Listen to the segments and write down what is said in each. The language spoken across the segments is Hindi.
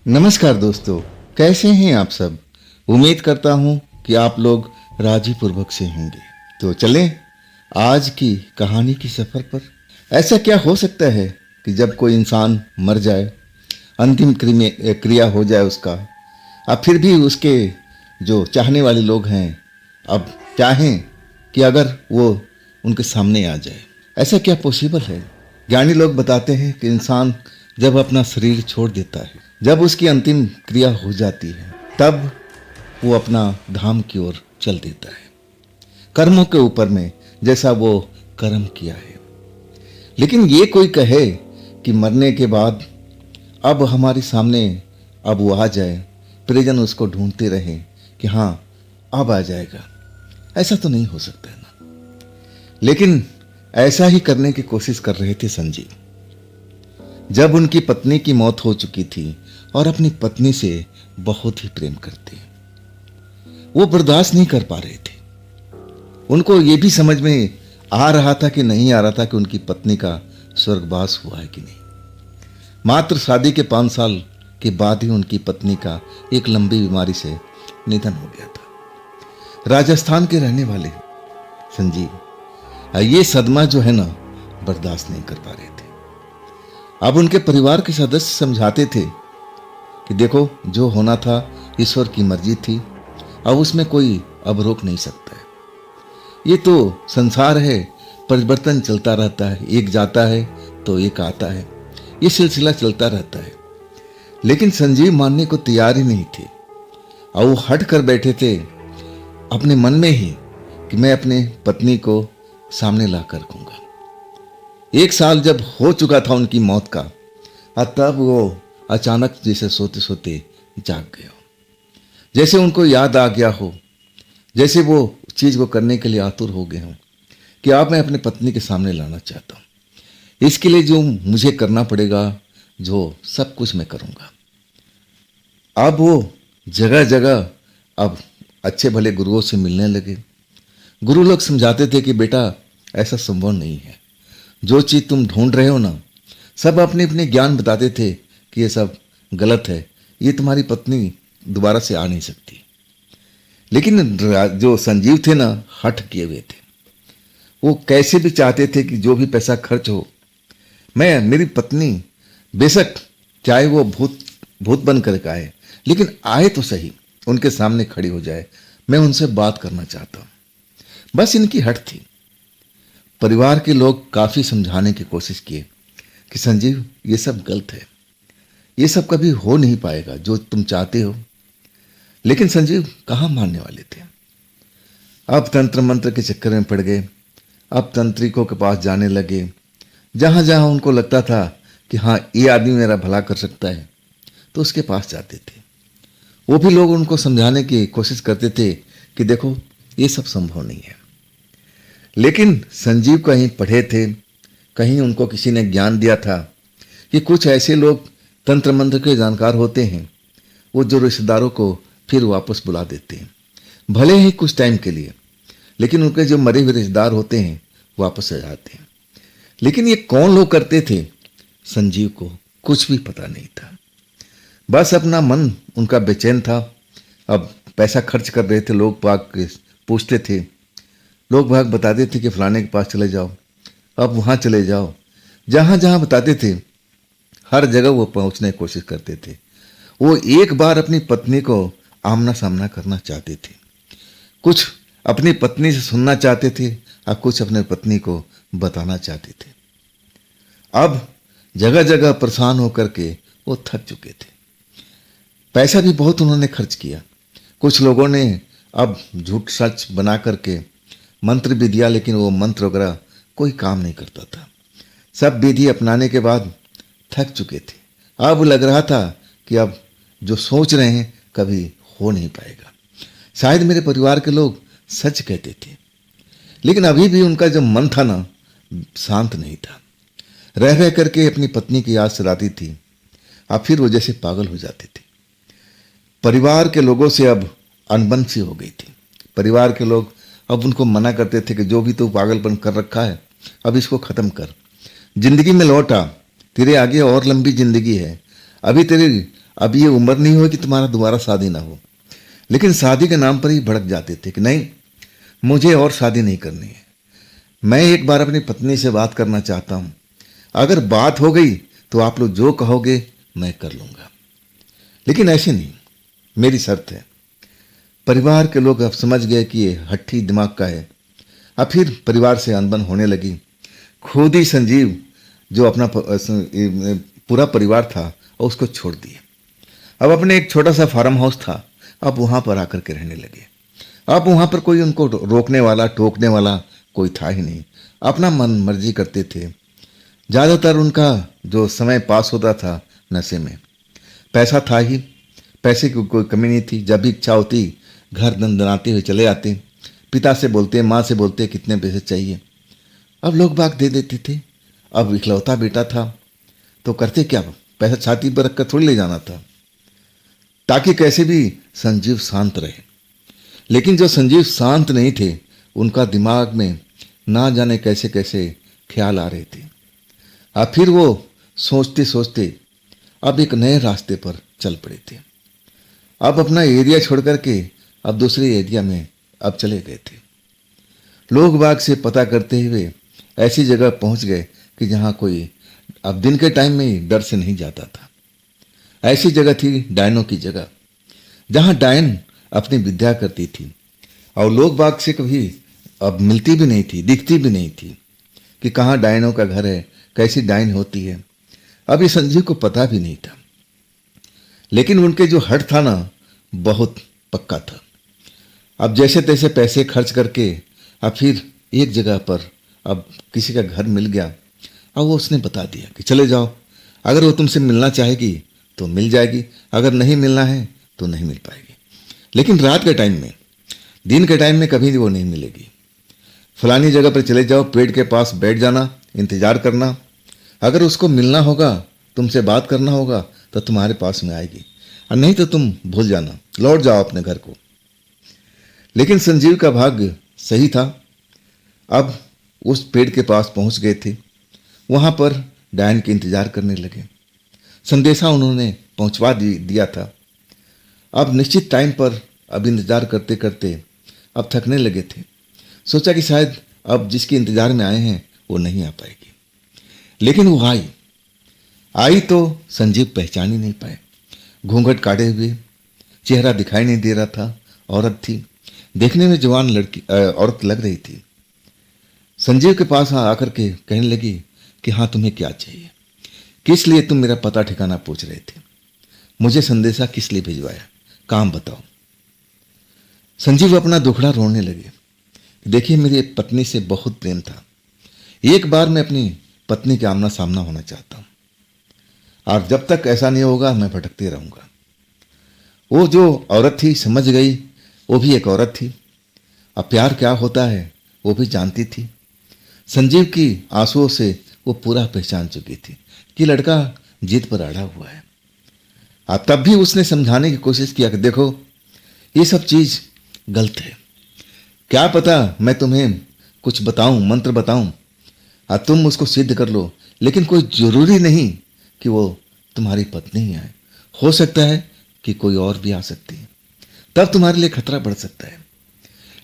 नमस्कार दोस्तों, कैसे हैं आप सब। उम्मीद करता हूं कि आप लोग राजी पूर्वक से होंगे। तो चलें आज की कहानी की सफ़र पर। ऐसा क्या हो सकता है कि जब कोई इंसान मर जाए, अंतिम क्रिया हो जाए उसका, अब फिर भी उसके जो चाहने वाले लोग हैं अब चाहें कि अगर वो उनके सामने आ जाए। ऐसा क्या पॉसिबल है। ज्ञानी लोग बताते हैं कि इंसान जब अपना शरीर छोड़ देता है, जब उसकी अंतिम क्रिया हो जाती है, तब वो अपना धाम की ओर चल देता है, कर्मों के ऊपर में, जैसा वो कर्म किया है। लेकिन ये कोई कहे कि मरने के बाद अब हमारे सामने अब वो आ जाए, परिजन उसको ढूंढते रहे कि हाँ अब आ जाएगा, ऐसा तो नहीं हो सकता है ना। लेकिन ऐसा ही करने की कोशिश कर रहे थे संजीव। जब उनकी पत्नी की मौत हो चुकी थी और अपनी पत्नी से बहुत ही प्रेम करते, वो बर्दाश्त नहीं कर पा रहे थे। उनको ये भी समझ में आ रहा था कि नहीं आ रहा था कि उनकी पत्नी का स्वर्गवास हुआ है कि नहीं। मात्र शादी के 5 साल के बाद ही उनकी पत्नी का एक लंबी बीमारी से निधन हो गया था। राजस्थान के रहने वाले संजीव ये सदमा जो है ना बर्दाश्त नहीं कर पा रहे थे। अब उनके परिवार के सदस्य समझाते थे कि देखो, जो होना था ईश्वर की मर्जी थी, अब उसमें कोई अब रोक नहीं सकता है। ये तो संसार है, परिवर्तन चलता रहता है, एक जाता है तो एक आता है, ये सिलसिला चलता रहता है। लेकिन संजीव मानने को तैयार ही नहीं थे और वो हट कर बैठे थे अपने मन में ही कि मैं अपने पत्नी को सामने ला कर रखूंगा। 1 साल जब हो चुका था उनकी मौत का, तब वो अचानक जैसे सोते सोते जाग गया, जैसे उनको याद आ गया हो, जैसे वो चीज़ को करने के लिए आतुर हो गए हों कि अब मैं अपने पत्नी के सामने लाना चाहता हूँ। इसके लिए जो मुझे करना पड़ेगा, जो सब कुछ मैं करूँगा। अब वो जगह जगह अब अच्छे भले गुरुओं से मिलने लगे। गुरु लोग समझाते थे कि बेटा ऐसा संभव नहीं है, जो चीज़ तुम ढूंढ रहे हो ना, सब अपने अपने ज्ञान बताते थे कि ये सब गलत है, ये तुम्हारी पत्नी दोबारा से आ नहीं सकती। लेकिन जो संजीव थे ना, हठ किए हुए थे। वो कैसे भी चाहते थे कि जो भी पैसा खर्च हो, मैं मेरी पत्नी बेशक चाहे वो भूत बन कर आए, लेकिन आए तो सही, उनके सामने खड़ी हो जाए, मैं उनसे बात करना चाहता हूँ। बस इनकी हठ थी। परिवार के लोग काफ़ी समझाने की कोशिश किए कि संजीव ये सब गलत है, ये सब कभी हो नहीं पाएगा जो तुम चाहते हो। लेकिन संजीव कहाँ मानने वाले थे। अब तंत्र मंत्र के चक्कर में पड़ गए। अब तंत्रिकों के पास जाने लगे। जहाँ जहाँ उनको लगता था कि हाँ ये आदमी मेरा भला कर सकता है, तो उसके पास जाते थे। वो भी लोग उनको समझाने की कोशिश करते थे कि देखो ये सब संभव नहीं है। लेकिन संजीव कहीं पढ़े थे, कहीं उनको किसी ने ज्ञान दिया था कि कुछ ऐसे लोग तंत्र मंत्र के जानकार होते हैं, वो जो रिश्तेदारों को फिर वापस बुला देते हैं, भले ही कुछ टाइम के लिए, लेकिन उनके जो मरे हुए रिश्तेदार होते हैं वापस आ जाते हैं। लेकिन ये कौन लोग करते थे, संजीव को कुछ भी पता नहीं था। बस अपना मन उनका बेचैन था। अब पैसा खर्च कर रहे थे, लोग बाग पूछते थे, लोग भाग बताते थे कि फलाने के पास चले जाओ, अब वहाँ चले जाओ। जहाँ जहाँ बताते थे हर जगह वो पहुँचने की कोशिश करते थे। वो एक बार अपनी पत्नी को आमना सामना करना चाहते थे, कुछ अपनी पत्नी से सुनना चाहते थे और कुछ अपने पत्नी को बताना चाहते थे। अब जगह जगह परेशान होकर के वो थक चुके थे। पैसा भी बहुत उन्होंने खर्च किया। कुछ लोगों ने अब झूठ सच बना करके मंत्र भी दिया, लेकिन वो मंत्र वगैरह कोई काम नहीं करता था। सब विधि अपनाने के बाद थक चुके थे। अब लग रहा था कि अब जो सोच रहे हैं कभी हो नहीं पाएगा। शायद मेरे परिवार के लोग सच कहते थे, लेकिन अभी भी उनका जो मन था ना, शांत नहीं था। रह रह करके अपनी पत्नी की याद सताती थी। अब फिर वो जैसे पागल हो जाते थे। परिवार के लोगों से अब अनबन सी हो गई थी। परिवार के लोग अब उनको मना करते थे कि जो भी तू पागलपन कर रखा है, अब इसको ख़त्म कर, जिंदगी में लौट आ, तेरे आगे और लंबी जिंदगी है, अभी तेरी अब ये उम्र नहीं हो कि तुम्हारा दोबारा शादी ना हो। लेकिन शादी के नाम पर ही भड़क जाते थे कि नहीं, मुझे और शादी नहीं करनी है, मैं एक बार अपनी पत्नी से बात करना चाहता हूँ, अगर बात हो गई तो आप लोग जो कहोगे मैं कर लूँगा, लेकिन ऐसे नहीं, मेरी शर्त है। परिवार के लोग अब समझ गए कि ये हट्टी दिमाग का है। अब फिर परिवार से अनबन होने लगी। खुद ही संजीव जो अपना पूरा परिवार था उसको छोड़ दिए। अब अपने एक छोटा सा फार्म हाउस था, अब वहाँ पर आकर के रहने लगे। अब वहाँ पर कोई उनको रोकने वाला टोकने वाला कोई था ही नहीं, अपना मन मर्जी करते थे। ज़्यादातर उनका जो समय पास होता था नशे में। पैसा था ही, पैसे की कोई कमी नहीं थी। जब भी इच्छा होती घर दनदनाते हुए चले आते, पिता से बोलते, माँ से बोलते कितने पैसे चाहिए, अब लोग बाग दे देते थे। अब इकलौता बेटा था तो करते क्या, पैसा छाती पर रखकर थोड़ी ले जाना था, ताकि कैसे भी संजीव शांत रहे। लेकिन जो संजीव शांत नहीं थे, उनका दिमाग में ना जाने कैसे कैसे ख्याल आ रहे थे। अब फिर वो सोचते सोचते अब एक नए रास्ते पर चल पड़े थे। अब अपना एरिया छोड़ करके अब दूसरे एरिया में अब चले गए थे। लोग बाग से पता करते हुए ऐसी जगह पहुंच गए कि जहां कोई अब दिन के टाइम में ही डर से नहीं जाता था। ऐसी जगह थी डायनों की जगह, जहां डायन अपनी विद्या करती थी और लोग बाग से कभी अब मिलती भी नहीं थी, दिखती भी नहीं थी कि कहाँ डायनों का घर है, कैसी डायन होती है। अब ये संजीव को पता भी नहीं था। लेकिन उनके जो हट था ना, बहुत पक्का था। अब जैसे तैसे पैसे खर्च करके अब फिर एक जगह पर अब किसी का घर मिल गया। अब वो उसने बता दिया कि चले जाओ, अगर वो तुमसे मिलना चाहेगी तो मिल जाएगी, अगर नहीं मिलना है तो नहीं मिल पाएगी। लेकिन रात के टाइम में, दिन के टाइम में कभी वो नहीं मिलेगी। फलानी जगह पर चले जाओ, पेड़ के पास बैठ जाना, इंतजार करना, अगर उसको मिलना होगा, तुमसे बात करना होगा तो तुम्हारे पास में आएगी, और नहीं तो तुम भूल जाना, लौट जाओ अपने घर को। लेकिन संजीव का भाग्य सही था। अब उस पेड़ के पास पहुंच गए थे, वहां पर डायन के इंतजार करने लगे। संदेशा उन्होंने पहुंचवा दिया था। अब निश्चित टाइम पर अब इंतजार करते करते अब थकने लगे थे। सोचा कि शायद अब जिसके इंतजार में आए हैं वो नहीं आ पाएगी। लेकिन वो आई तो संजीव पहचान ही नहीं पाए। घूंघट काटे हुए, चेहरा दिखाई नहीं दे रहा था, औरत थी, देखने में जवान लड़की औरत लग रही थी। संजीव के पास आकर के कहने लगी कि हाँ, तुम्हें क्या चाहिए, किस लिए तुम मेरा पता ठिकाना पूछ रहे थे, मुझे संदेशा किस लिए भिजवाया, काम बताओ। संजीव अपना दुखड़ा रोने लगे। देखिए, मेरी पत्नी से बहुत प्रेम था, एक बार मैं अपनी पत्नी के आमना सामना होना चाहता हूं, और जब तक ऐसा नहीं होगा मैं भटकते रहूंगा। वो जो औरत थी समझ गई, वो भी एक औरत थी, अब प्यार क्या होता है वो भी जानती थी। संजीव की आंसुओं से वो पूरा पहचान चुकी थी कि लड़का जिद पर अड़ा हुआ है। अब तब भी उसने समझाने की कोशिश किया कि देखो, ये सब चीज गलत है, क्या पता मैं तुम्हें कुछ बताऊं, मंत्र बताऊं, और तुम उसको सिद्ध कर लो, लेकिन कोई जरूरी नहीं कि वो तुम्हारी पत्नी ही आए, हो सकता है कि कोई और भी आ सकती है, तब तुम्हारे लिए खतरा बढ़ सकता है।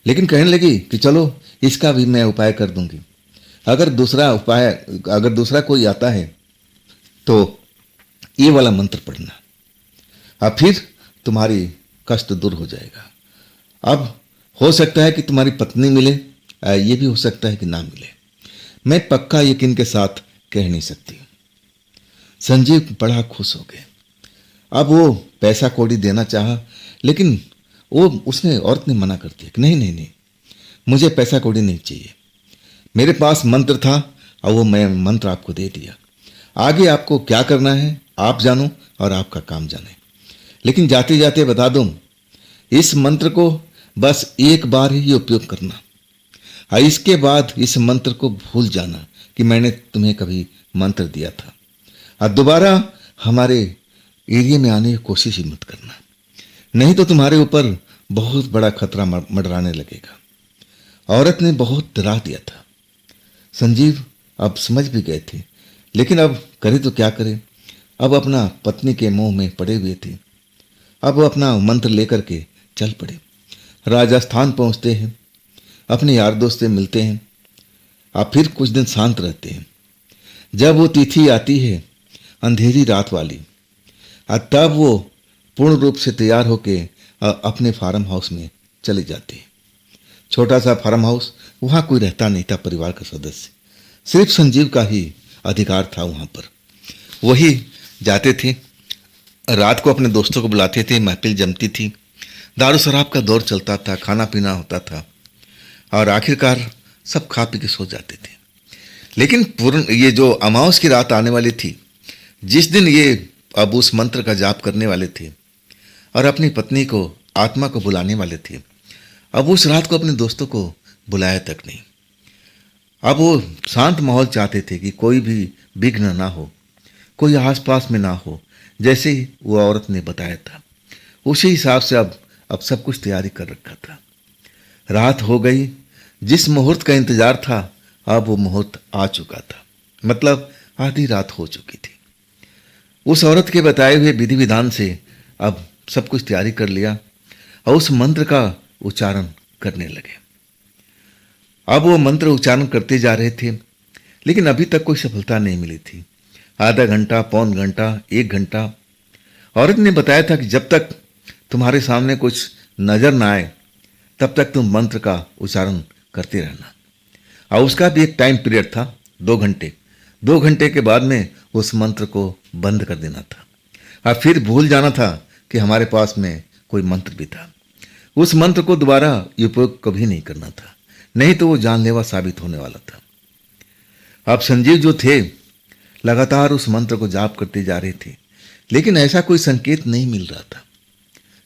लेकिन कहने लगी कि चलो, इसका भी मैं उपाय कर दूंगी, अगर दूसरा कोई आता है तो ये वाला मंत्र पढ़ना, अब फिर तुम्हारी कष्ट दूर हो जाएगा। अब हो सकता है कि तुम्हारी पत्नी मिले, ये भी हो सकता है कि ना मिले, मैं पक्का यकीन के साथ कह नहीं सकती। संजीव बड़ा खुश हो गए। अब वो पैसा कौड़ी देना चाहा, लेकिन उसने औरत ने मना कर दिया कि नहीं नहीं नहीं, मुझे पैसा कौड़ी नहीं चाहिए, मेरे पास मंत्र था और वो मैं मंत्र आपको दे दिया, आगे आपको क्या करना है आप जानो और आपका काम जाने, लेकिन जाते जाते बता दूं, इस मंत्र को बस एक बार ही उपयोग करना, और इसके बाद इस मंत्र को भूल जाना कि मैंने तुम्हें कभी मंत्र दिया था, और दोबारा हमारे एरिया में आने की कोशिश ही मत करना, नहीं तो तुम्हारे ऊपर बहुत बड़ा खतरा मंडराने लगेगा। औरत ने बहुत डरा दिया था। संजीव अब समझ भी गए थे, लेकिन अब करे तो क्या करे, अब अपना पत्नी के मोह में पड़े हुए थे। अब वो अपना मंत्र लेकर के चल पड़े। राजस्थान पहुंचते हैं, अपने यार दोस्त से मिलते हैं। अब फिर कुछ दिन शांत रहते हैं। जब वो तिथि आती है अंधेरी रात वाली, तब वो पूर्ण रूप से तैयार होके अपने फार्म हाउस में चले जाते हैं। छोटा सा फार्म हाउस, वहाँ कोई रहता नहीं था परिवार का सदस्य, सिर्फ संजीव का ही अधिकार था वहाँ पर। वही जाते थे, रात को अपने दोस्तों को बुलाते थे, महफिल जमती थी, दारू शराब का दौर चलता था, खाना पीना होता था और आखिरकार सब खा पी के सो जाते थे। लेकिन पूर्ण ये जो अमावस की रात आने वाली थी, जिस दिन ये अब उस मंत्र का जाप करने वाले थे और अपनी पत्नी को, आत्मा को बुलाने वाले थे, अब उस रात को अपने दोस्तों को बुलाया तक नहीं। अब वो शांत माहौल चाहते थे कि कोई भी विघ्न ना हो, कोई आसपास में ना हो। जैसे ही वो औरत ने बताया था, उसी हिसाब से अब सब कुछ तैयारी कर रखा था। रात हो गई, जिस मुहूर्त का इंतजार था अब वो मुहूर्त आ चुका था, मतलब आधी रात हो चुकी थी। उस औरत के बताए हुए विधि विधान से अब सब कुछ तैयारी कर लिया और उस मंत्र का उच्चारण करने लगे। अब वो मंत्र उच्चारण करते जा रहे थे, लेकिन अभी तक कोई सफलता नहीं मिली थी। आधा घंटा, पौन घंटा, 1 घंटा। औरत ने बताया था कि जब तक तुम्हारे सामने कुछ नजर ना आए तब तक तुम मंत्र का उच्चारण करते रहना। और उसका भी एक टाइम पीरियड था, 2 घंटे। 2 घंटे के बाद में उस मंत्र को बंद कर देना था और फिर भूल जाना था कि हमारे पास में कोई मंत्र भी था। उस मंत्र को दोबारा उपयोग कभी नहीं करना था, नहीं तो वो जानलेवा साबित होने वाला था। अब संजीव जो थे लगातार उस मंत्र को जाप करते जा रहे थे, लेकिन ऐसा कोई संकेत नहीं मिल रहा था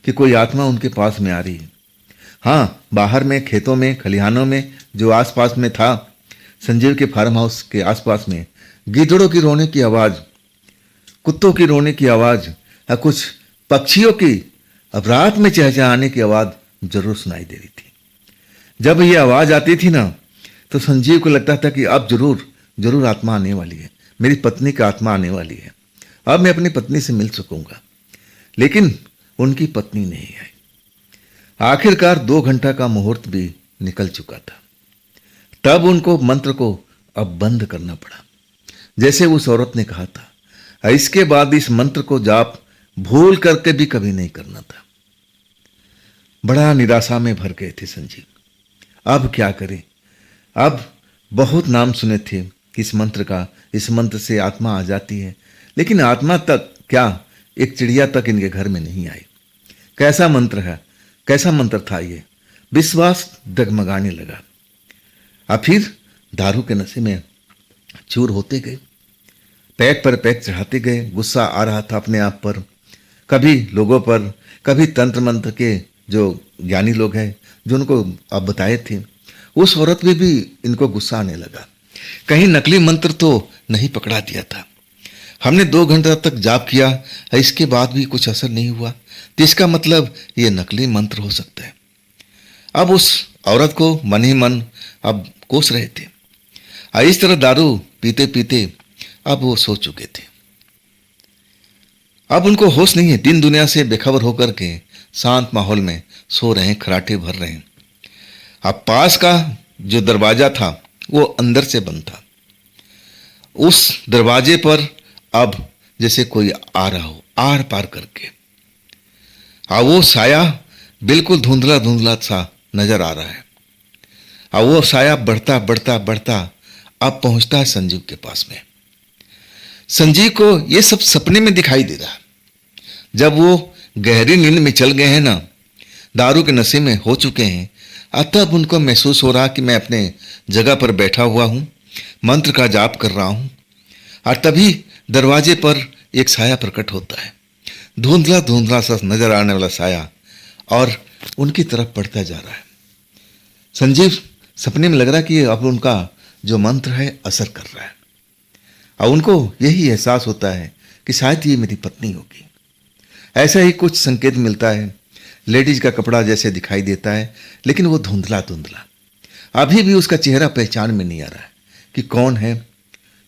कि कोई आत्मा उनके पास में आ रही है। हाँ, बाहर में, खेतों में, खलिहानों में, जो आसपास में था, संजीव के फार्म हाउस के आसपास में गीदड़ों की रोने की आवाज़, कुत्तों की रोने की आवाज़ या कुछ पक्षियों की अब रात में चहचहाने की आवाज़ जरूर सुनाई दे रही थी। जब ये आवाज़ आती थी ना, तो संजीव को लगता था कि अब जरूर आत्मा आने वाली है, मेरी पत्नी की आत्मा आने वाली है, अब मैं अपनी पत्नी से मिल सकूंगा। लेकिन उनकी पत्नी नहीं आई। आखिरकार 2 घंटा का मुहूर्त भी निकल चुका था। तब उनको मंत्र को अब बंद करना पड़ा, जैसे उस औरत ने कहा था। इसके बाद इस मंत्र को जाप भूल करके भी कभी नहीं करना था। बड़ा निराशा में भर गए थे संजीव। अब क्या करें? अब बहुत नाम सुने थे कि इस मंत्र से आत्मा आ जाती है, लेकिन आत्मा तक क्या, एक चिड़िया तक इनके घर में नहीं आई। कैसा मंत्र है, कैसा मंत्र था ये? विश्वास डगमगाने लगा। अब फिर दारू के नशे में चूर होते गए, पैक पर पैक चढ़ाते गए। गुस्सा आ रहा था अपने आप पर, कभी लोगों पर, कभी तंत्र मंत्र के जो ज्ञानी लोग हैं जो उनको अब बताए थे, उस औरत में भी इनको गुस्सा आने लगा। कहीं नकली मंत्र तो नहीं पकड़ा दिया था। हमने 2 घंटा तक जाप किया, इसके बाद भी कुछ असर नहीं हुआ, तो इसका मतलब ये नकली मंत्र हो सकता है। अब उस औरत को मन ही मन अब कोस रहे थे। इस तरह दारू पीते पीते अब वो सो चुके थे। अब उनको होश नहीं है, दिन दुनिया से बेखबर होकर के शांत माहौल में सो रहे हैं, खराटे भर रहे हैं। अब पास का जो दरवाजा था वो अंदर से बंद था। उस दरवाजे पर अब जैसे कोई आ रहा हो, आर पार करके। वो साया बिल्कुल धुंधला धुंधला सा नजर आ रहा है। वो साया बढ़ता बढ़ता बढ़ता अब पहुंचता है संजीव के पास में। संजीव को ये सब सपने में दिखाई दे रहा है। जब वो गहरी नींद में चल गए हैं ना, दारू के नशे में हो चुके हैं, तब उनको महसूस हो रहा कि मैं अपने जगह पर बैठा हुआ हूं, मंत्र का जाप कर रहा हूं। और तभी दरवाजे पर एक साया प्रकट होता है, धुंधला धुंधला सा नजर आने वाला साया, और उनकी तरफ बढ़ता जा रहा है। संजीव सपने में लग रहा कि अब उनका जो मंत्र है असर कर रहा है, और उनको यही एहसास होता है कि शायद ये मेरी पत्नी होगी। ऐसा ही कुछ संकेत मिलता है, लेडीज का कपड़ा जैसे दिखाई देता है, लेकिन वो धुंधला धुंधला। अभी भी उसका चेहरा पहचान में नहीं आ रहा है कि कौन है,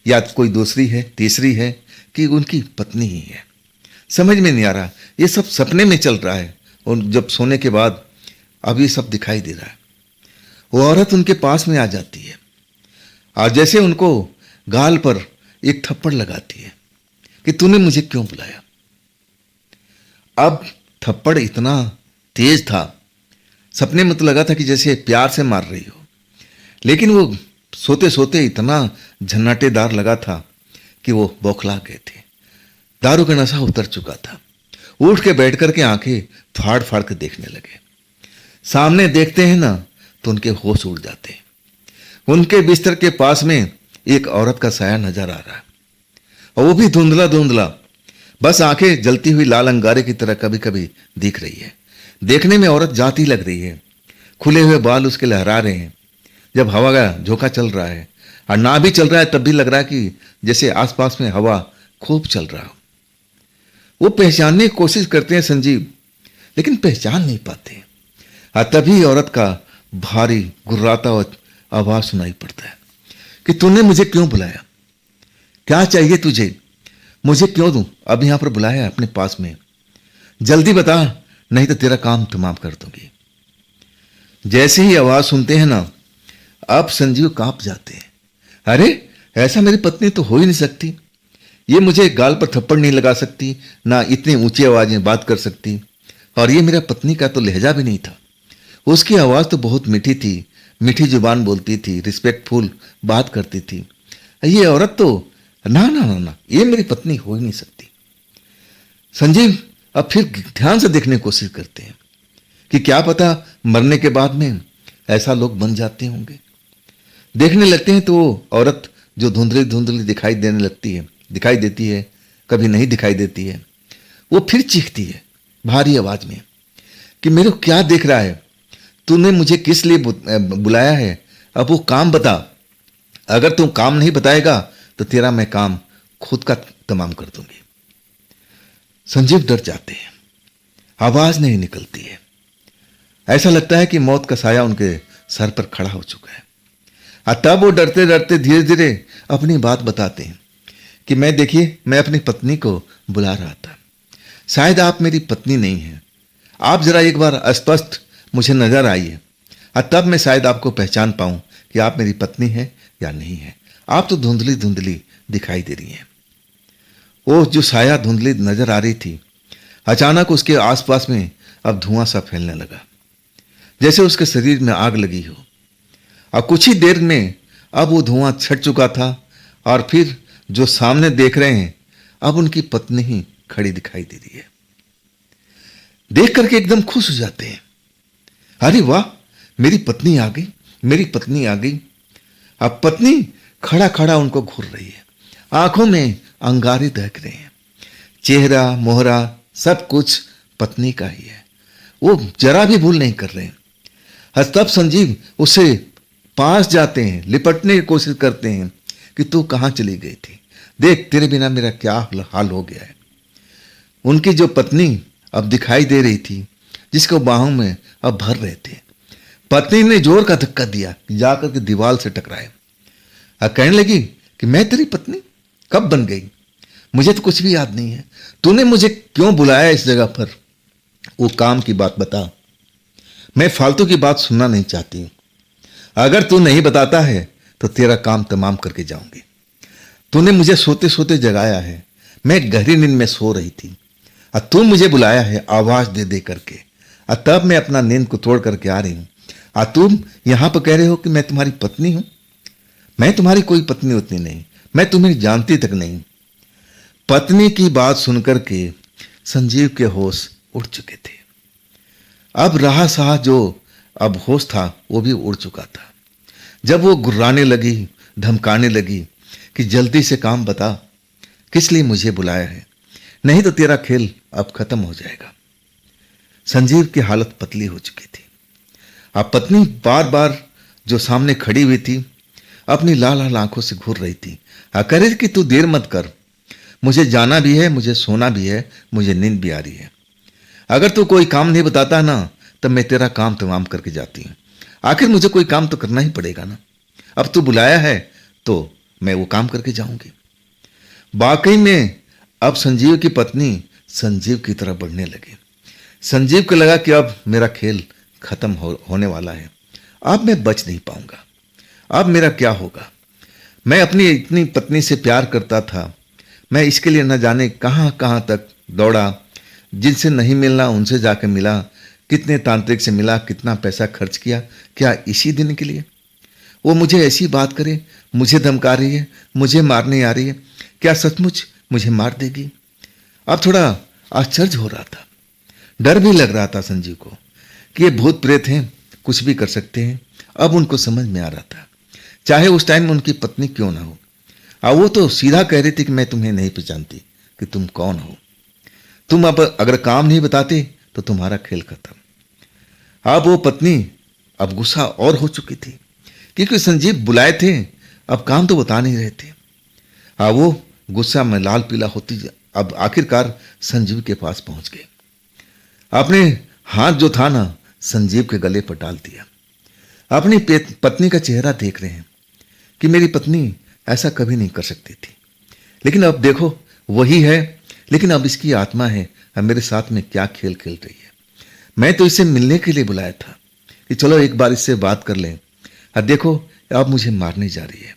या कोई दूसरी है, तीसरी है, कि उनकी पत्नी ही है। समझ में नहीं आ रहा, ये सब सपने में चल रहा है और जब सोने के बाद अब ये सब दिखाई दे रहा है। वो औरत उनके पास में आ जाती है और जैसे उनको गाल पर एक थप्पड़ लगाती है कि तूने मुझे क्यों बुलाया। अब थप्पड़ इतना तेज था, सपने में तो लगा था कि जैसे प्यार से मार रही हो, लेकिन वो सोते सोते इतना झन्नाटेदार लगा था कि वो बौखला गए थे। दारू का नशा उतर चुका था। उठ के बैठ करके आंखें फाड़ फाड़ के देखने लगे। सामने देखते हैं ना तो उनके होश उड़ जाते हैं। उनके बिस्तर के पास में एक औरत का साया नजर आ रहा है और वो भी धुंधला धुंधला, बस आंखें जलती हुई लाल अंगारे की तरह कभी कभी दिख रही है। देखने में औरत जाती लग रही है। खुले हुए बाल उसके लहरा रहे हैं जब हवा का झोंका चल रहा है, और ना भी चल रहा है तब भी लग रहा है कि जैसे आसपास में हवा खूब चल रहा हो। वो पहचानने की कोशिश करते हैं संजीव, लेकिन पहचान नहीं पाते। और तभी औरत का भारी गुर्राता हुआ आवाज सुनाई पड़ता है कि तूने मुझे क्यों बुलाया, क्या चाहिए तुझे, मुझे क्यों दूं, अब यहां पर बुलाया अपने पास में, जल्दी बता नहीं तो तेरा काम तमाम कर दूंगी। जैसे ही आवाज सुनते हैं ना, अब संजीव कांप जाते हैं। अरे ऐसा मेरी पत्नी तो हो ही नहीं सकती, ये मुझे गाल पर थप्पड़ नहीं लगा सकती, ना इतनी ऊंची आवाज में बात कर सकती, और ये मेरा पत्नी का तो लहजा भी नहीं था। उसकी आवाज तो बहुत मीठी थी, मीठी जुबान बोलती थी, रिस्पेक्टफुल बात करती थी। ये औरत तो ना ना ना ना, ये मेरी पत्नी हो ही नहीं सकती। संजीव अब फिर ध्यान से देखने की कोशिश करते हैं कि क्या पता मरने के बाद में ऐसा लोग बन जाते होंगे। देखने लगते हैं तो वो औरत जो धुंधली धुंधली दिखाई देने लगती है, दिखाई देती है, कभी नहीं दिखाई देती है, वो फिर चीखती है भारी आवाज में कि मेरे को क्या देख रहा है, तूने मुझे किस लिए बुलाया है, अब वो काम बता, अगर तू काम नहीं बताएगा तो तेरा मैं काम खुद का तमाम कर दूंगी। संजीव डर जाते हैं, आवाज नहीं निकलती है। ऐसा लगता है कि मौत का साया उनके सर पर खड़ा हो चुका है। और तब वो डरते डरते धीरे धीरे अपनी बात बताते हैं कि मैं देखिए, मैं अपनी पत्नी को बुला रहा था, शायद आप मेरी पत्नी नहीं हैं, आप जरा एक बार स्पष्ट मुझे नजर आइए, और तब मैं शायद आपको पहचान पाऊं कि आप मेरी पत्नी हैं या नहीं है। आप तो धुंधली धुंधली दिखाई दे रही हैं। वो जो साया धुंधली नजर आ रही थी, अचानक उसके आसपास में अब धुआं सा फैलने लगा, जैसे उसके शरीर में आग लगी हो। और कुछ ही देर में अब वो धुआं छट चुका था और फिर जो सामने देख रहे हैं, अब उनकी पत्नी ही खड़ी दिखाई दे रही है। देख करके एकदम खुश हो जाते हैं, अरे वाह, मेरी पत्नी आ गई, मेरी पत्नी आ गई। अब पत्नी खड़ा खड़ा उनको घूर रही है, आंखों में अंगारे दहक रहे हैं, चेहरा मोहरा सब कुछ पत्नी का ही है, वो जरा भी भूल नहीं कर रहे हैं। तब संजीव उसे पास जाते हैं, लिपटने की कोशिश करते हैं कि तू कहाँ चली गई थी, देख तेरे बिना मेरा क्या हाल हो गया है। उनकी जो पत्नी अब दिखाई दे रही थी, जिसको बाहों में अब भर रहे थे, पत्नी ने जोर का धक्का दिया, जाकर के दीवार से टकराए और कहने लगी कि मैं तेरी पत्नी कब बन गई, मुझे तो कुछ भी याद नहीं है, तूने मुझे क्यों बुलाया इस जगह पर, वो काम की बात बता, मैं फालतू की बात सुनना नहीं चाहती, अगर तू नहीं बताता है तो तेरा काम तमाम करके जाऊंगी। तूने मुझे सोते सोते जगाया है, मैं गहरी नींद में सो रही थी, और तू मुझे बुलाया है आवाज दे दे करके, और तब मैं अपना नींद को तोड़ करके आ रही हूं, और तुम यहां पर कह रहे हो कि मैं तुम्हारी पत्नी हूं। मैं तुम्हारी कोई पत्नी उतनी नहीं, मैं तुम्हें जानती तक नहीं। पत्नी की बात सुनकर के संजीव के होश उड़ चुके थे। अब रहा सहा जो अब होश था वो भी उड़ चुका था। जब वो गुर्राने लगी, धमकाने लगी कि जल्दी से काम बता, किस लिए मुझे बुलाया है, नहीं तो तेरा खेल अब खत्म हो जाएगा। संजीव की हालत पतली हो चुकी थी। अब पत्नी बार बार जो सामने खड़ी हुई थी, अपनी लाल लाल आंखों से घूर रही थी, करे कि तू देर मत कर, मुझे जाना भी है, मुझे सोना भी है, मुझे नींद भी आ रही है। अगर तू कोई काम नहीं बताता ना, तब मैं तेरा काम तमाम करके जाती हूँ। आखिर मुझे कोई काम तो करना ही पड़ेगा ना, अब तू बुलाया है तो मैं वो काम करके जाऊंगी। वाकई में अब संजीव की पत्नी संजीव की तरफ बढ़ने लगी। संजीव को लगा कि अब मेरा खेल खत्म होने वाला है, अब मैं बच नहीं पाऊंगा, अब मेरा क्या होगा। मैं अपनी इतनी पत्नी से प्यार करता था, मैं इसके लिए न जाने कहाँ कहाँ तक दौड़ा, जिनसे नहीं मिलना उनसे जाकर मिला, कितने तांत्रिक से मिला, कितना पैसा खर्च किया, क्या इसी दिन के लिए वो मुझे ऐसी बात करे, मुझे धमका रही है, मुझे मारने आ रही है, क्या सचमुच मुझे मार देगी। अब थोड़ा आश्चर्य हो रहा था, डर भी लग रहा था संजीव को कि ये भूत प्रेत हैं, कुछ भी कर सकते हैं। अब उनको समझ में आ रहा था, चाहे उस टाइम में उनकी पत्नी क्यों ना हो। अब वो तो सीधा कह रही थी कि मैं तुम्हें नहीं पहचानती कि तुम कौन हो, तुम अब अगर काम नहीं बताते तो तुम्हारा खेल खत्म। अब वो पत्नी अब गुस्सा और हो चुकी थी, क्योंकि संजीव बुलाए थे, अब काम तो बता नहीं रहे थे। अब वो गुस्सा में लाल पीला होती अब आखिरकार संजीव के पास पहुंच गए। अपने हाथ जो था ना संजीव के गले पर डाल दिया। अपनी पत्नी का चेहरा देख रहे हैं कि मेरी पत्नी ऐसा कभी नहीं कर सकती थी, लेकिन अब देखो वही है, लेकिन अब इसकी आत्मा है, अब मेरे साथ में क्या खेल खेल रही है। मैं तो इसे मिलने के लिए बुलाया था कि चलो एक बार इससे बात कर लें, अब देखो अब मुझे मारने जा रही है।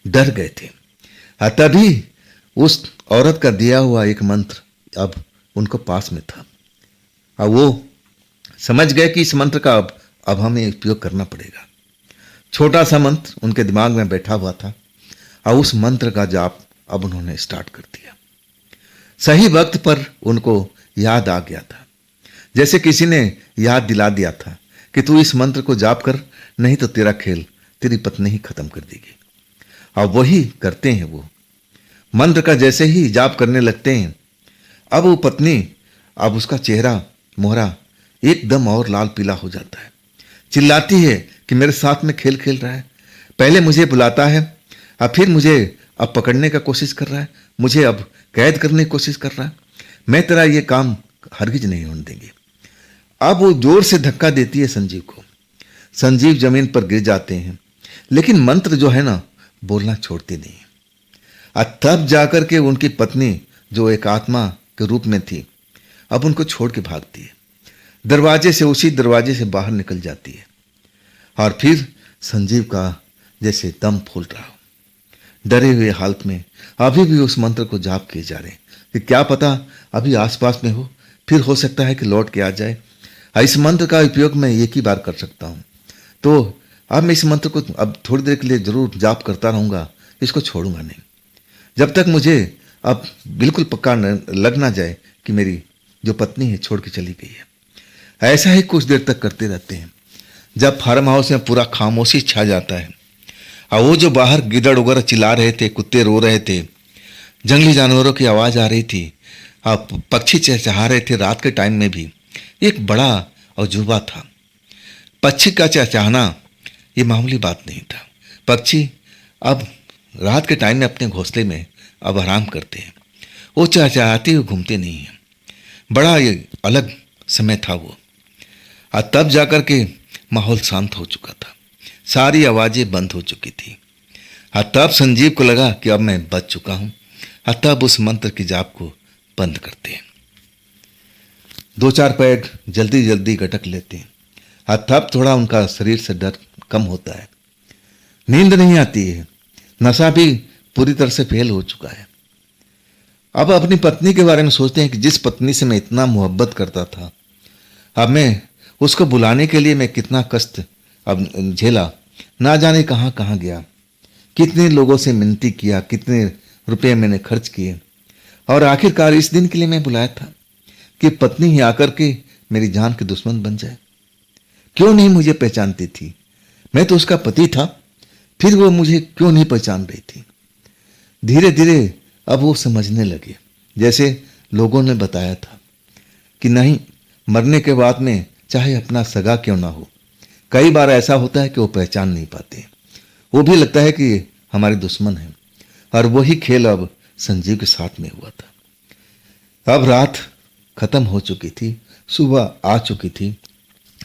डर गए थे। तभी उस औरत का दिया हुआ एक मंत्र अब उनको पास में था। अब वो समझ गए कि इस मंत्र का अब हमें उपयोग करना पड़ेगा। छोटा सा मंत्र उनके दिमाग में बैठा हुआ था और उस मंत्र का जाप अब उन्होंने स्टार्ट कर दिया। सही वक्त पर उनको याद आ गया था, जैसे किसी ने याद दिला दिया था कि तू इस मंत्र को जाप कर, नहीं तो तेरा खेल तेरी पत्नी ही खत्म कर देगी। और वही करते हैं वो मंत्र का जैसे ही जाप करने लगते हैं, अब वो पत्नी अब उसका चेहरा मोहरा एकदम और लाल पीला हो जाता है। चिल्लाती है कि मेरे साथ में खेल खेल रहा है, पहले मुझे बुलाता है, अब फिर मुझे अब पकड़ने का कोशिश कर रहा है, मुझे अब कैद करने की कोशिश कर रहा है, मैं तेरा ये काम हरगिज नहीं होने देंगे। अब वो जोर से धक्का देती है संजीव को। संजीव जमीन पर गिर जाते हैं, लेकिन मंत्र जो है ना बोलना छोड़ते नहीं। तब जाकर के उनकी पत्नी जो एक आत्मा के रूप में थी अब उनको छोड़ के भागती है, दरवाजे से, उसी दरवाजे से बाहर निकल जाती है। और फिर संजीव का जैसे दम फूल रहा हो, डरे हुए हालत में अभी भी उस मंत्र को जाप किए जा रहे हैं कि क्या पता अभी आसपास में हो, फिर हो सकता है कि लौट के आ जाए। इस मंत्र का उपयोग मैं एक ही बार कर सकता हूँ, तो अब मैं इस मंत्र को अब थोड़ी देर के लिए जरूर जाप करता रहूँगा, इसको छोड़ूंगा नहीं, जब तक मुझे अब बिल्कुल पक्का लग ना जाए कि मेरी जो पत्नी है छोड़ के चली गई है। ऐसा ही कुछ देर तक करते रहते हैं, जब फार्म हाउस में पूरा खामोशी छा जाता है और वो जो बाहर गिदड़ वगैरह चिल्ला रहे थे, कुत्ते रो रहे थे, जंगली जानवरों की आवाज़ आ रही थी, पक्षी चहचहा रहे थे। रात के टाइम में भी एक बड़ा अजूबा था। पक्षी का चहचहाना ये मामूली बात नहीं था। पक्षी अब रात के टाइम में अपने घोंसले में अब आराम करते हैं, वो चहचहाते हुए घूमते नहीं हैं। बड़ा ये अलग समय था वो। और तब जाकर के माहौल शांत हो चुका था, सारी आवाज़ें बंद हो चुकी थी। और तब संजीव को लगा कि अब मैं बच चुका हूँ, और तब उस मंत्र की जाप को बंद करते हैं। 2-4 पैग जल्दी जल्दी गटक लेते हैं, और तब थोड़ा उनका शरीर से डर कम होता है। नींद नहीं आती है, नशा भी पूरी तरह से फेल हो चुका है। अब अपनी पत्नी के बारे में सोचते हैं कि जिस पत्नी से मैं इतना मोहब्बत करता था, अब मैं उसको बुलाने के लिए मैं कितना कष्ट अब झेला, ना जाने कहाँ कहाँ गया, कितने लोगों से मिन्नती किया, कितने रुपए मैंने खर्च किए, और आखिरकार इस दिन के लिए मैं बुलाया था कि पत्नी ही आकर के मेरी जान के दुश्मन बन जाए। क्यों नहीं मुझे पहचानती थी, मैं तो उसका पति था, फिर वो मुझे क्यों नहीं पहचान रही थी। धीरे धीरे अब वो समझने लगे, जैसे लोगों ने बताया था कि नहीं, मरने के बाद में चाहे अपना सगा क्यों ना हो, कई बार ऐसा होता है कि वो पहचान नहीं पाते, वो भी लगता है कि हमारे दुश्मन हैं। और वही खेल अब संजीव के साथ में हुआ था। अब रात खत्म हो चुकी थी, सुबह आ चुकी थी,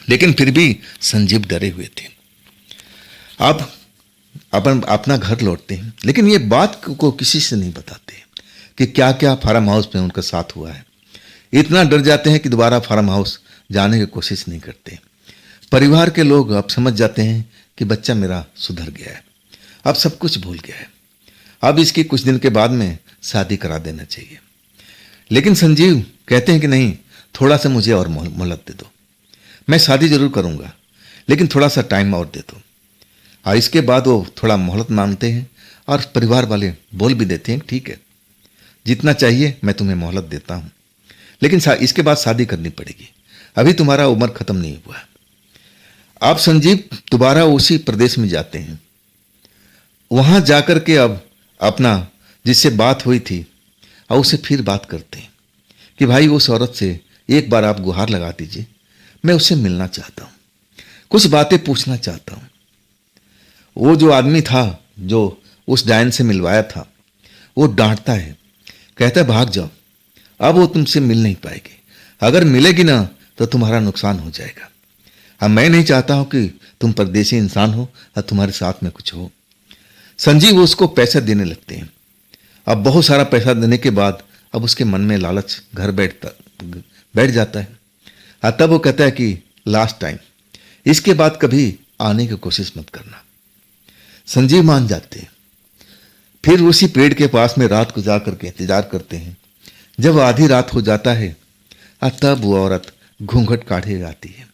लेकिन फिर भी संजीव डरे हुए थे। अब अपन अपना घर लौटते हैं, लेकिन ये बात को किसी से नहीं बताते, कि क्या क्या फार्म हाउस में उनका साथ हुआ है। इतना डर जाते हैं कि दोबारा फार्म हाउस जाने की कोशिश नहीं करते। परिवार के लोग अब समझ जाते हैं कि बच्चा मेरा सुधर गया है, अब सब कुछ भूल गया है, अब इसकी कुछ दिन के बाद में शादी करा देना चाहिए। लेकिन संजीव कहते हैं कि नहीं, थोड़ा सा मुझे और मोहलत दे दो, मैं शादी जरूर करूंगा, लेकिन थोड़ा सा टाइम और दे दो। और इसके बाद वो थोड़ा मोहलत मांगते हैं और परिवार वाले बोल भी देते हैं ठीक है, जितना चाहिए मैं तुम्हें मोहलत देता हूं, लेकिन इसके बाद शादी करनी पड़ेगी, अभी तुम्हारा उम्र खत्म नहीं हुआ। अब संजीव दोबारा उसी प्रदेश में जाते हैं। वहां जाकर के अब अपना जिससे बात हुई थी और उसे फिर बात करते हैं कि भाई उस औरत से एक बार आप गुहार लगा दीजिए, मैं उससे मिलना चाहता हूं, कुछ बातें पूछना चाहता हूं। वो जो आदमी था जो उस डायन से मिलवाया था, वो डांटता है, कहता है भाग जाओ, अब वो तुमसे मिल नहीं पाएगी, अगर मिलेगी ना तो तुम्हारा नुकसान हो जाएगा। अब मैं नहीं चाहता हूं कि तुम परदेसी इंसान हो और तुम्हारे साथ में कुछ हो। संजीव उसको पैसा देने लगते हैं। अब बहुत सारा पैसा देने के बाद अब उसके मन में लालच घर बैठ जाता है। तब वो कहता है कि लास्ट टाइम, इसके बाद कभी आने की कोशिश मत करना। संजीव मान जाते हैं। फिर उसी पेड़ के पास में रात गुजार करके इंतजार करते हैं। जब आधी रात हो जाता है तब वो औरत घूंघट काढ़े आती है।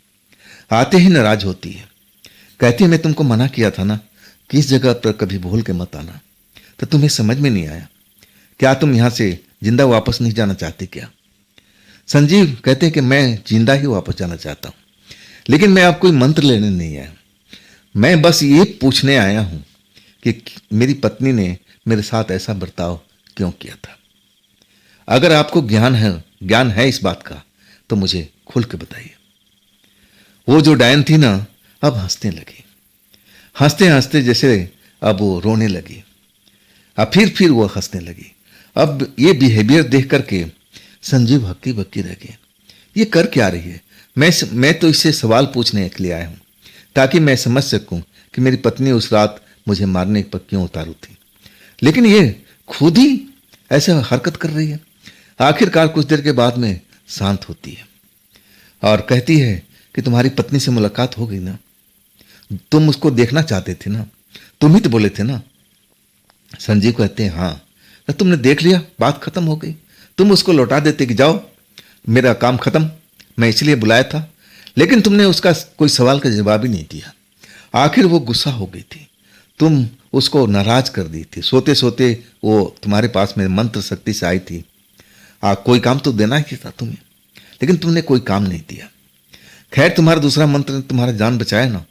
आते ही नाराज होती है, कहती है मैं तुमको मना किया था ना कि इस जगह पर कभी भूल के मत आना, तो तुम्हें समझ में नहीं आया क्या? तुम यहां से जिंदा वापस नहीं जाना चाहते क्या? संजीव कहते हैं कि मैं जिंदा ही वापस जाना चाहता हूं, लेकिन मैं अब कोई मंत्र लेने नहीं आया, मैं बस ये पूछने आया हूं कि मेरी पत्नी ने मेरे साथ ऐसा बर्ताव क्यों किया था। अगर आपको ज्ञान है इस बात का तो मुझे खुल के बताइए। वो जो डायन थी ना अब हंसने लगी, हंसते हंसते जैसे अब वो रोने लगी। अब फिर वो हंसने लगी। अब ये बिहेवियर देख करके संजीव हक्की बक्की रह गए, ये कर क्या रही है? मैं तो इससे सवाल पूछने के लिए आया हूं ताकि मैं समझ सकूं कि मेरी पत्नी उस रात मुझे मारने पर क्यों उतारू थी, लेकिन ये खुद ही ऐसा हरकत कर रही है। आखिरकार कुछ देर के बाद में शांत होती है और कहती है कि तुम्हारी पत्नी से मुलाकात हो गई ना, तुम उसको देखना चाहते थे ना, तुम ही तो बोले थे ना। संजीव कहते हैं हाँ, तो तुमने देख लिया, बात खत्म हो गई, तुम उसको लौटा देते कि जाओ मेरा काम खत्म, मैं इसलिए बुलाया था, लेकिन तुमने उसका कोई सवाल का जवाब ही नहीं दिया। आखिर वो गुस्सा हो गई थी, तुम उसको नाराज कर दी थी, सोते सोते वो तुम्हारे पास में मंत्र शक्ति से आई थी, कोई काम तो देना ही था तुम्हें, लेकिन तुमने कोई काम नहीं दिया। खैर तुम्हारा दूसरा मंत्र ने तुम्हारा जान बचाया ना।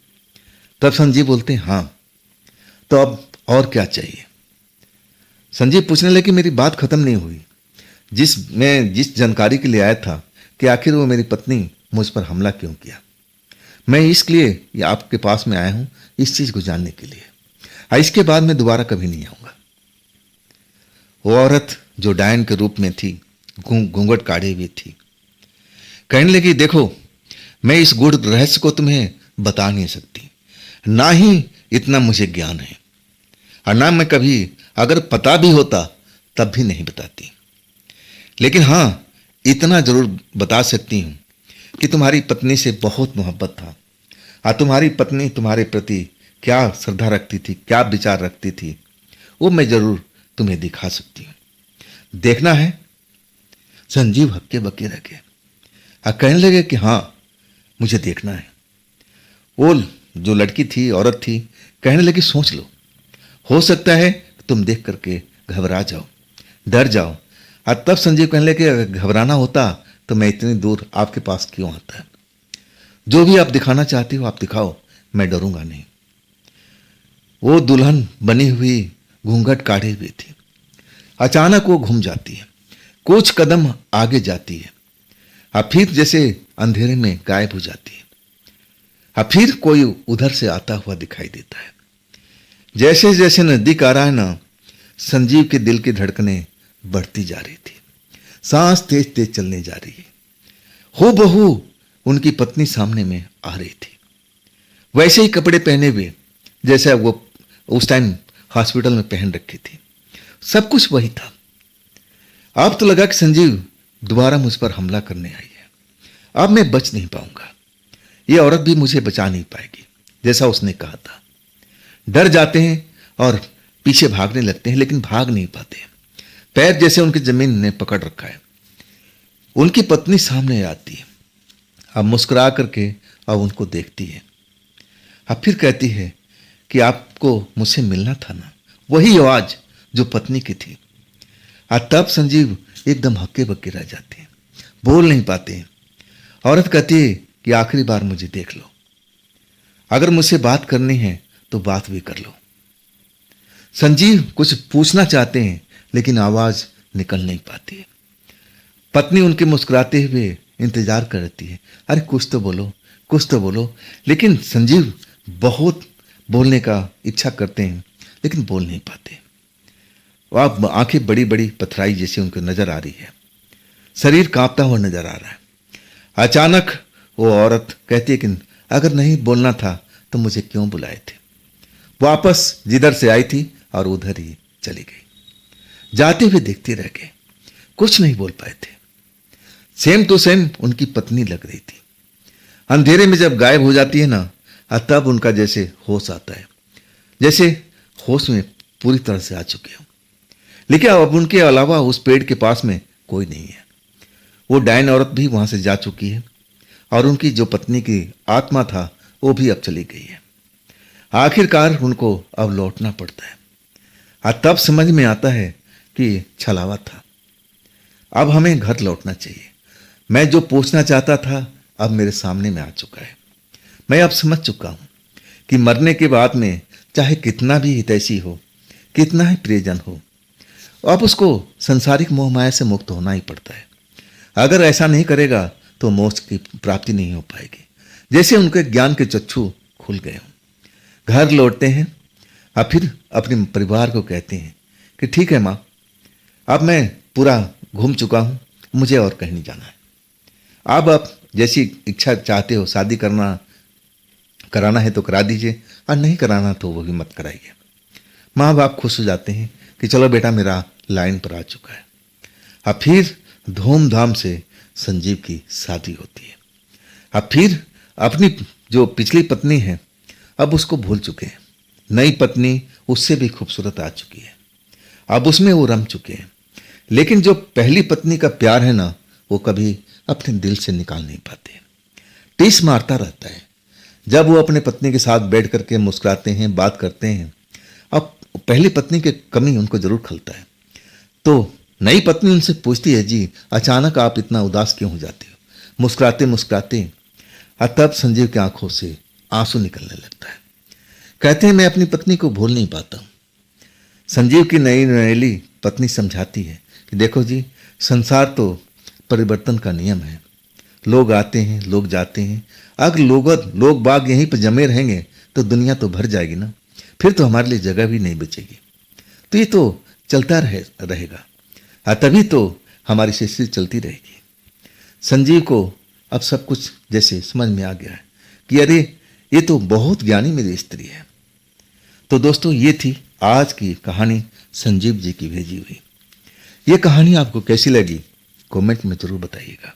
तब संजीव बोलते हैं हाँ, तो अब और क्या चाहिए? संजीव पूछने लगे मेरी बात खत्म नहीं हुई। मैं जिस जानकारी के लिए आया था कि आखिर वो मेरी पत्नी मुझ पर हमला क्यों किया, मैं इसलिए आपके पास में आया हूं इस चीज को जानने के लिए। इसके बाद मैं दोबारा कभी नहीं आऊंगा। वो औरत जो डायन के रूप में थी, घूंघट काढ़े हुई थी, कहने लगी देखो मैं इस गूढ़ रहस्य को तुम्हें बता नहीं सकती, ना ही इतना मुझे ज्ञान है, और ना मैं कभी अगर पता भी होता तब भी नहीं बताती, लेकिन हां इतना जरूर बता सकती हूं कि तुम्हारी पत्नी से बहुत मोहब्बत था, और तुम्हारी पत्नी तुम्हारे प्रति क्या श्रद्धा रखती थी, क्या विचार रखती थी, वो मैं जरूर तुम्हें दिखा सकती हूं। देखना है? संजीव हक्के बक्के रह गए और कहने लगे कि हाँ मुझे देखना है। वो जो लड़की थी, औरत थी, कहने लगी सोच लो, हो सकता है तुम देख करके घबरा जाओ, डर जाओ। और तब संजीव कहने लगे अगर घबराना होता तो मैं इतनी दूर आपके पास क्यों आता? जो भी आप दिखाना चाहती हो आप दिखाओ, मैं डरूंगा नहीं। वो दुल्हन बनी हुई घूंघट काढ़े हुई थी। अचानक वो घूम जाती है, कुछ कदम आगे जाती है, और फिर जैसे अंधेरे में गायब हो जाती है। और फिर कोई उधर से आता हुआ दिखाई देता है। जैसे जैसे नजदीक आ रहा है ना, संजीव के दिल की धड़कनें बढ़ती जा रही थी, सांस तेज तेज चलने जा रही है। हो बहू उनकी पत्नी सामने में आ रही थी, वैसे ही कपड़े पहने हुए जैसे वो उस टाइम हॉस्पिटल में पहन रखी थी, सब कुछ वही था। अब तो लगा कि संजीव दोबारा मुझ पर हमला करने आई है। अब मैं बच नहीं पाऊंगा, ये औरत भी मुझे बचा नहीं पाएगी, जैसा उसने कहा था। डर जाते हैं और पीछे भागने लगते हैं, लेकिन भाग नहीं पाते। पैर जैसे उनकी जमीन ने पकड़ रखा है। उनकी पत्नी सामने आती है, अब मुस्कुरा करके अब उनको देखती है। अब फिर कहती है कि आपको मुझसे मिलना था ना, वही आवाज जो पत्नी की थी। तब संजीव एकदम हक्के बक्के रह जाते हैं, बोल नहीं पाते हैं। औरत कहती है कि आखिरी बार मुझे देख लो, अगर मुझसे बात करनी है तो बात भी कर लो। संजीव कुछ पूछना चाहते हैं, लेकिन आवाज निकल नहीं पाती है। पत्नी उनके मुस्कुराते हुए इंतजार करती है, अरे कुछ तो बोलो, कुछ तो बोलो। लेकिन संजीव बहुत बोलने का इच्छा करते हैं, लेकिन बोल नहीं पाते। वह आंखें बड़ी बड़ी पथराई जैसी उनको नजर आ रही है, शरीर कांपता हुआ नजर आ रहा है। अचानक वो औरत कहती है कि अगर नहीं बोलना था तो मुझे क्यों बुलाए थे। वापस जिधर से आई थी और उधर ही चली गई। जाते हुए देखते रह गए, कुछ नहीं बोल पाए थे। सेम टू सेम उनकी पत्नी लग रही थी। अंधेरे में जब गायब हो जाती है ना, तब उनका जैसे होश आता है, जैसे होश में पूरी तरह से आ चुके हो। लेकिन अब उनके अलावा उस पेड़ के पास में कोई नहीं है। वो डायन औरत भी वहां से जा चुकी है और उनकी जो पत्नी की आत्मा था वो भी अब चली गई है। आखिरकार उनको अब लौटना पड़ता है। तब समझ में आता है कि छलावा था, अब हमें घर लौटना चाहिए। मैं जो पूछना चाहता था अब मेरे सामने में आ चुका है। मैं अब समझ चुका हूं कि मरने के बाद में चाहे कितना भी हितैषी हो, कितना ही प्रियजन हो, अब उसको संसारिक मोह माया से मुक्त होना ही पड़ता है। अगर ऐसा नहीं करेगा तो मोक्ष की प्राप्ति नहीं हो पाएगी। जैसे उनके ज्ञान के चक्षु खुल गए हों। घर लौटते हैं, अब फिर अपने परिवार को कहते हैं कि ठीक है माँ, अब मैं पूरा घूम चुका हूँ, मुझे और कहीं नहीं जाना है। अब आप जैसी इच्छा चाहते हो, शादी कराना है तो करा दीजिए, और नहीं कराना तो वो भी मत कराइए। माँ बाप खुश हो जाते हैं कि चलो बेटा मेरा लाइन पर आ चुका है। अब फिर धूमधाम से संजीव की शादी होती है। अब फिर अपनी जो पिछली पत्नी है अब उसको भूल चुके हैं। नई पत्नी उससे भी खूबसूरत आ चुकी है, अब उसमें वो रम चुके हैं। लेकिन जो पहली पत्नी का प्यार है ना, वो कभी अपने दिल से निकाल नहीं पाते। टीस मारता रहता है। जब वो अपने पत्नी के साथ बैठ करके मुस्कुराते हैं, बात करते हैं, अब पहली पत्नी की कमी उनको जरूर खलता है। तो नई पत्नी उनसे पूछती है, जी अचानक आप इतना उदास क्यों हो जाते हो, मुस्कुराते मुस्कुराते। तब संजीव की आंखों से आंसू निकलने लगता है। कहते हैं मैं अपनी पत्नी को भूल नहीं पाता हूं। संजीव की नई नवेली पत्नी समझाती है कि देखो जी, संसार तो परिवर्तन का नियम है। लोग आते हैं, लोग जाते हैं। अगर लोग बाग यहीं पर जमे रहेंगे तो दुनिया तो भर जाएगी ना, फिर तो हमारे लिए जगह भी नहीं बचेगी। तो ये तो चलता रहेगा, तभी तो हमारी सृष्टि चलती रहेगी। संजीव को अब सब कुछ जैसे समझ में आ गया है कि अरे ये तो बहुत ज्ञानी मेरी स्त्री है। तो दोस्तों, ये थी आज की कहानी संजीव जी की भेजी हुई। ये कहानी आपको कैसी लगी कमेंट में जरूर बताइएगा।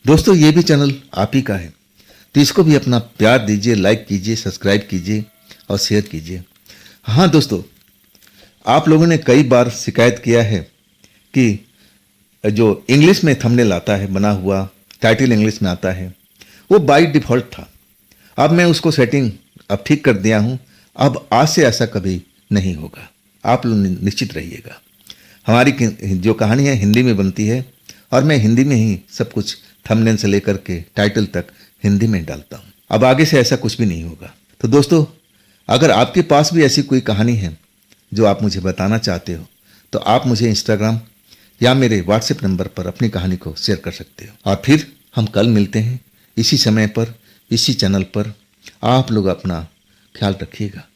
दोस्तों, ये भी चैनल आप ही का है, तो इसको भी अपना प्यार दीजिए, लाइक कीजिए, सब्सक्राइब कीजिए और शेयर कीजिए। हाँ दोस्तों, आप लोगों ने कई बार शिकायत किया है कि जो इंग्लिश में थंबनेल आता है बना हुआ, टाइटल इंग्लिश में आता है, वो बाय डिफ़ॉल्ट था। अब मैं उसको सेटिंग अब ठीक कर दिया हूँ। अब आज से ऐसा कभी नहीं होगा, आप लोग निश्चित रहिएगा। हमारी जो कहानी है हिंदी में बनती है और मैं हिंदी में ही सब कुछ थंबनेल से लेकर के टाइटल तक हिंदी में डालता हूँ। अब आगे से ऐसा कुछ भी नहीं होगा। तो दोस्तों, अगर आपके पास भी ऐसी कोई कहानी है जो आप मुझे बताना चाहते हो, तो आप मुझे इंस्टाग्राम या मेरे व्हाट्सएप नंबर पर अपनी कहानी को शेयर कर सकते हो। और फिर हम कल मिलते हैं इसी समय पर, इसी चैनल पर। आप लोग अपना ख्याल रखिएगा।